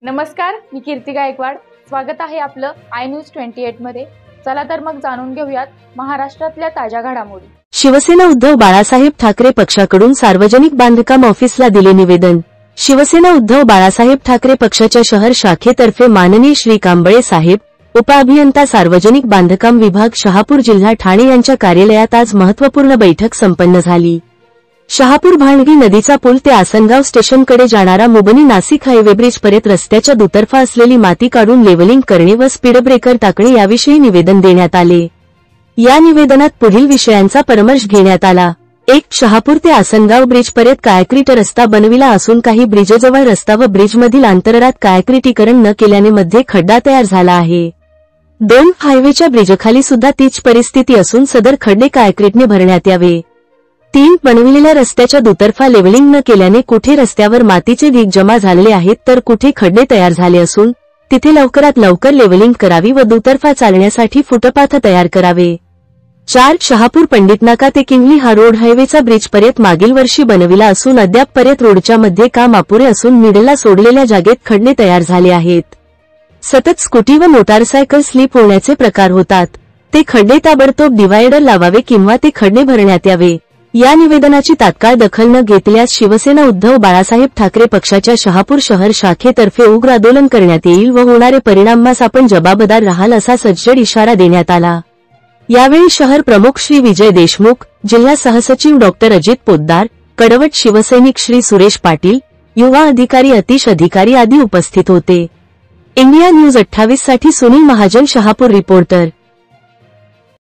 नमस्कार, मी कीर्ती गायकवाड। स्वागत आहे आपलं आय न्यूज 28 मध्ये। चला तर मग जाणून घेऊयात महाराष्ट्रातल्या ताज्या घडामोडी। शिवसेना उद्धव बाळासाहेब ठाकरे पक्षाकडून सार्वजनिक बांधकाम ऑफिसला दिले निवेदन। शिवसेना उद्धव बाळासाहेब ठाकरे पक्षाच्या शहर शाखेतर्फे माननीय श्री कांबळे साहेब, उपअभियंता सार्वजनिक बांधकाम विभाग शहापूर जिल्हा ठाणे यांच्या कार्यालयात आज महत्त्वपूर्ण बैठक संपन्न झाली। शहापूर भांडगी नदीचा पूल ते आसनगाव स्टेशनकडे जाणारा मुबनी नाशिक हायवे ब्रिज पर्यंत रस्त्याच्या दुतर्फा असलेली माती काढून लेवलिंग करणे व स्पीड ब्रेकर टाकणे याविषयी निवेदन देण्यात आले। या निवेदनात पुढील विषयांचा परामर्श घेण्यात आला। 1. शहापूर ते आसनगाव ब्रिज पर्यंत काँक्रीट रस्ता बनविला असून काही ब्रिजजवळ रस्ता व ब्रिजमधील अंतरात काँक्रीटीकरण न केल्याने मध्ये खड्डा तयार झाला आहे। 2. हायवेच्या ब्रिजखाली सुद्धा तीच परिस्थिती असून सदर खड्डे काँक्रीटने भरण्यात यावे। 3. बनविलेल्या रस्त्याच्या दुतर्फा लेवलिंग न केल्याने कुठे रस्त्यावर मातीचे ढीग जमा झालेले आहेत तर कुठे खड्डे तयार झाले असून तिथे लवकरात लवकर लेवलिंग करावी व दुतर्फा चालण्यासाठी फुटपाथ तयार करावे। 4. शहापूर पंडितनाका ते किंगली हा रोड हायवेचा ब्रिज पर्यंत मागील वर्षी बनविला असून अद्याप पर्यंत रोडच्या मध्ये काम अपुरे असून मिडलला सोडलेल्या जागेत खड्डे तयार झाले आहेत। सतत स्कूटी व मोटारसायकल स्लिप होण्याचे प्रकार होतात। ते खड्डे ताबडतोब डिव्हायडर लावावे किंवा ते खड्डे भरण्यात यावे। या निवेदनाची तात्काळ दखल न घेतल्यास शिवसेना उद्धव बाळासाहेब ठाकरे पक्षाच्या शहापूर शहर शाखेतर्फे उग्र आंदोलन करण्यात येईल व होणारे परिणामास आपण जबाबदार राहाल असा सज्जड इशारा देण्यात आला। यावेळी शहर प्रमुख श्री विजय देशमुख, जिल्हा सहसचिव डॉक्टर अजित पोद्दार, कडवट शिवसैनिक श्री सुरेश पाटील, युवा अधिकारी अतिश अधिकारी आदी उपस्थित होते। इंडिया न्यूज 28 साठी सुनील महाजन, शहापूर रिपोर्टर।